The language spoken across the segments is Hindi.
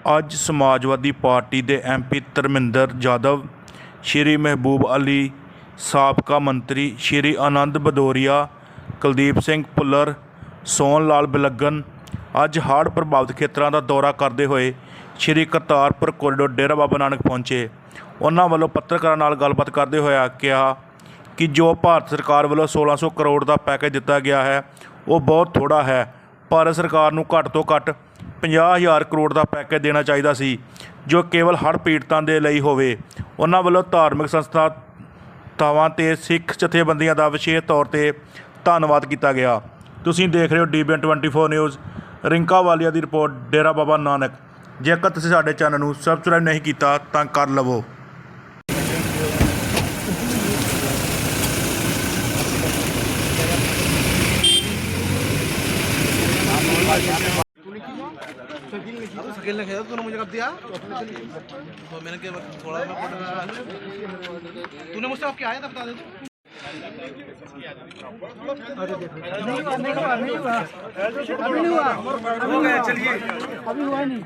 ਅੱਜ समाजवादी पार्टी के MP ਧਰਮਿੰਦਰ यादव, श्री महबूब अली, साबका मंत्री श्री आनंद भदौरिया, कुलदीप सिंह भुल्लर, सोहन लाल बिलगन अज हड़ प्रभावित खेतरों का दौरा करते हुए श्री करतारपुर कोरीडोर डेरा बाबा नानक पहुँचे। उन्होंने वालों पत्रकारों नाल गलबात करते हुए कहा कि जो भारत सरकार वालों 1600 करोड़ का पैकेज दिता गया है वो बहुत थोड़ा है। भारत सरकार नूं घੱਟ तो घੱਟ 50,000 करोड़ का पैकेज देना चाहिए सी जो केवल हड़ पीड़ितों के लिए होवे। उन्होंने वालों धार्मिक संस्थावां ते सिख जथेबंदियों का विशेष तौर पर धन्नवाद किया गया। तुसीं देख रहे हो DBN 24 न्यूज़। रिंका वालिया की रिपोर्ट, डेरा बाबा नानक। जेकर तुसीं साडे चैनल नूं सबसक्राइब नहीं किया तो कर लवो। शकील ने खेला, तूने मुझे कब दिया? तो मैंने क्या थोड़ा तूने मुझसे अब क्या आया था बता दे। अभी नहीं हुआ, चलिए अभी हुआ नहीं।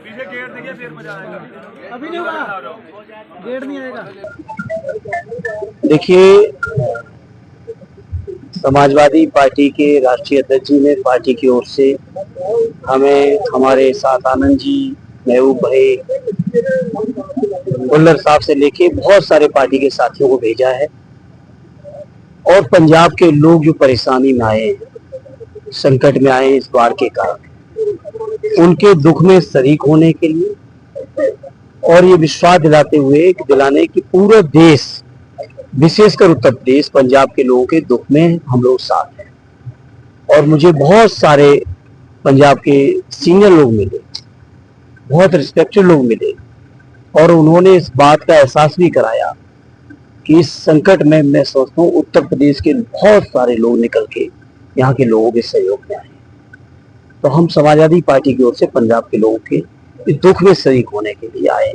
पीछे गेट देखिए फिर मजा आएगा। अभी नहीं हुआ, गेट नहीं आएगा। देखिए, समाजवादी पार्टी के राष्ट्रीय अध्यक्ष जी ने पार्टी की ओर से हमें, हमारे साथ आनंद जी, महबूब भाई, भुल्लर साहब से लेके बहुत सारे पार्टी के साथियों को भेजा है। और पंजाब के लोग जो परेशानी में आए, संकट में आए इस बाढ़ के कारण, उनके दुख में शरीक होने के लिए और ये विश्वास दिलाने कि पूरा देश, विशेषकर उत्तर प्रदेश, पंजाब के लोगों के दुख में हम लोग साथ हैं। और मुझे बहुत सारे पंजाब के सीनियर लोग मिले, बहुत रिस्पेक्टेड लोग मिले, और उन्होंने इस बात का एहसास भी कराया कि इस संकट में मैं सोचता हूँ उत्तर प्रदेश के बहुत सारे लोग निकल के यहाँ के लोगों के सहयोग में आए। तो हम समाजवादी पार्टी की ओर से पंजाब के लोगों के इस दुख में शरीक होने के लिए आए,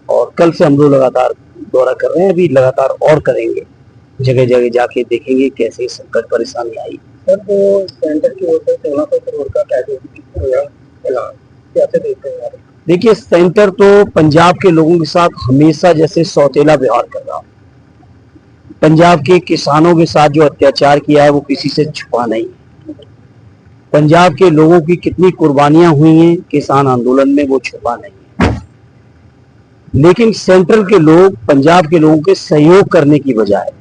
और कल से हम लोग लगातार दौरा कर रहे हैं, अभी लगातार और करेंगे, जगह जगह जाके देखेंगे कैसे संकट परेशानी आई। सर, तो सेंटर की ओर से 1600 करोड़ का पैकेज कैसे देखते हैं? देखिए, सेंटर तो पंजाब के लोगों के साथ हमेशा जैसे सौतेला व्यवहार कर रहा है। पंजाब के किसानों के साथ जो अत्याचार किया है वो किसी से छुपा नहीं। पंजाब के लोगों की कितनी कुर्बानियां हुई हैं किसान आंदोलन में, वो छुपा नहीं। लेकिन सेंट्रल के लोग पंजाब के लोगों के सहयोग करने की बजाय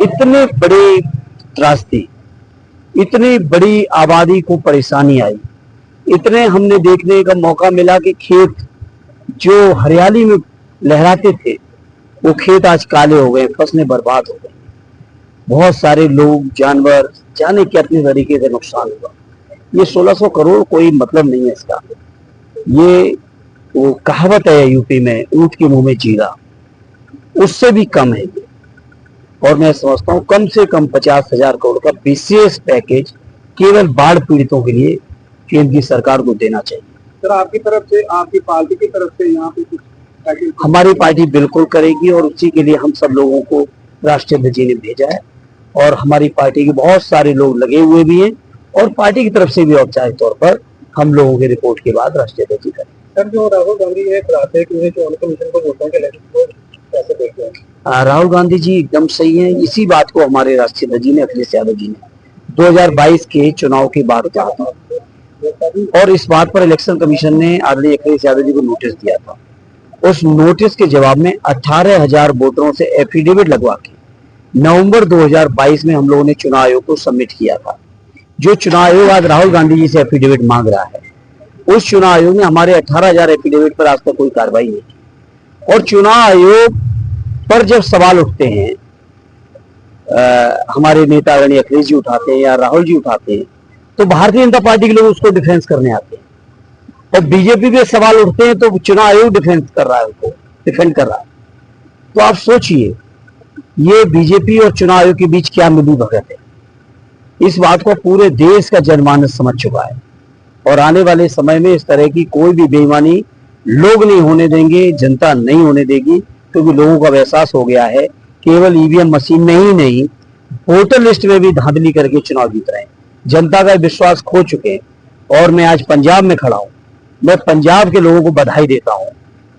इतने बड़े त्रासदी, इतनी बड़ी आबादी को परेशानी आई, इतने हमने देखने का मौका मिला कि खेत जो हरियाली में लहराते थे वो खेत आज काले हो गए, फसलें बर्बाद हो गई, बहुत सारे लोग, जानवर, जाने के अपने तरीके से नुकसान हुआ। ये 1600 करोड़ कोई मतलब नहीं है इसका। ये वो कहावत है यूपी में, ऊंट के मुंह में जीरा, उससे भी कम है ये। और मैं समझता हूँ कम से कम 50,000 करोड़ का विशेष पैकेज केवल बाढ़ पीड़ितों के लिए केंद्र की सरकार को देना चाहिए। सर, आपकी तरफ से, आपकी पार्टी की तरफ से यहाँ पे कुछ पैकेज? हमारी पार्टी बिल्कुल करेगी, और उसी के लिए हम सब लोगों को राष्ट्रीय अध्यक्ष जी ने भेजा है, और हमारी पार्टी के बहुत सारे लोग लगे हुए भी हैं, और पार्टी की तरफ से भी औपचारिक तौर पर हम लोगों के रिपोर्ट के बाद राष्ट्रीय अध्यक्ष जी करेंगे। सर, जो राहुल गांधी ये कराते हैं कि उन्हें चुनाव कमीशन को वोटों के लेकर कैसे देखते हैं? राहुल गांधी जी एकदम सही है। इसी बात को हमारे राष्ट्रीय अध्यक्ष जी ने, अखिलेश यादव जी ने 2022 के चुनाव के बाद कहा था, और इस बात पर इलेक्शन कमीशन ने आदरणीय अखिलेश यादव जी को नोटिस दिया था। उस नोटिस के जवाब में 18,000 वोटरों से एफिडेविट लगवा के नवंबर 2022 में हम लोगों ने चुनाव आयोग को सबमिट किया था। जो चुनाव आयोग आज राहुल गांधी जी से एफिडेविट मांग रहा है, उस चुनाव आयोग ने हमारे 18,000 एफिडेविट पर आज तक कोई कार्रवाई नहीं की। और चुनाव आयोग पर जब सवाल उठते हैं, हमारे नेता आदरणीय अखिलेश जी उठाते हैं या राहुल जी उठाते हैं, तो भारतीय जनता पार्टी के लोग उसको डिफेंस करने आते हैं। और बीजेपी पे सवाल उठते हैं तो चुनाव आयोग डिफेंस कर रहा है, उसको डिफेंड कर रहा है। तो आप सोचिए, ये बीजेपी और चुनाव आयोग के बीच क्या मिलीभगत है। इस बात को पूरे देश का जनमानस समझ चुका है, और आने वाले समय में इस तरह की कोई भी बेईमानी लोग नहीं होने देंगे, जनता नहीं होने देगी, क्योंकि लोगों को एहसास हो गया है केवल ईवीएम मशीन में ही नहीं, वोटर लिस्ट में भी धांधली करके चुनाव जीत रहे हैं। जनता का विश्वास खो चुके हैं। और मैं आज पंजाब में खड़ा हूँ, मैं पंजाब के लोगों को बधाई देता हूं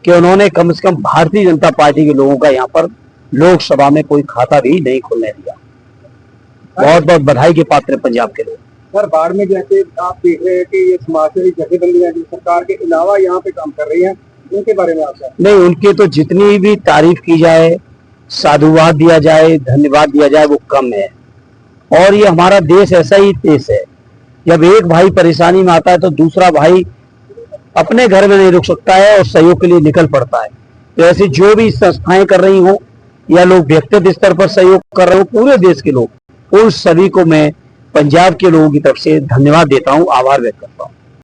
कि उन्होंने कम से कम भारतीय जनता पार्टी के लोगों का यहाँ पर लोकसभा में कोई खाता भी नहीं खुलने दिया। बहुत बहुत बधाई के पात्र हैं पंजाब के लोग। सर बाढ़ में जैसे आप देख रहे हैं कि ये समाजसेवी जथेबंदियां जो सरकार के अलावा यहाँ पे काम कर रही हैं, उनके बारे में आप क्या? नहीं, उनके तो जितनी भी तारीफ की जाए, साधुवाद दिया जाए, धन्यवाद दिया जाए, वो कम है। और ये हमारा देश ऐसा ही देश है, जब एक भाई परेशानी में आता है तो दूसरा भाई अपने घर में नहीं रुक सकता है और सहयोग के लिए निकल पड़ता है। तो ऐसी जो भी संस्थाएं कर रही हो या लोग व्यक्तिगत स्तर पर सहयोग कर रहे हो, पूरे देश के लोग, उन सभी को मैं पंजाब के लोगों की तरफ से धन्यवाद देता हूं, आभार व्यक्त करता हूं।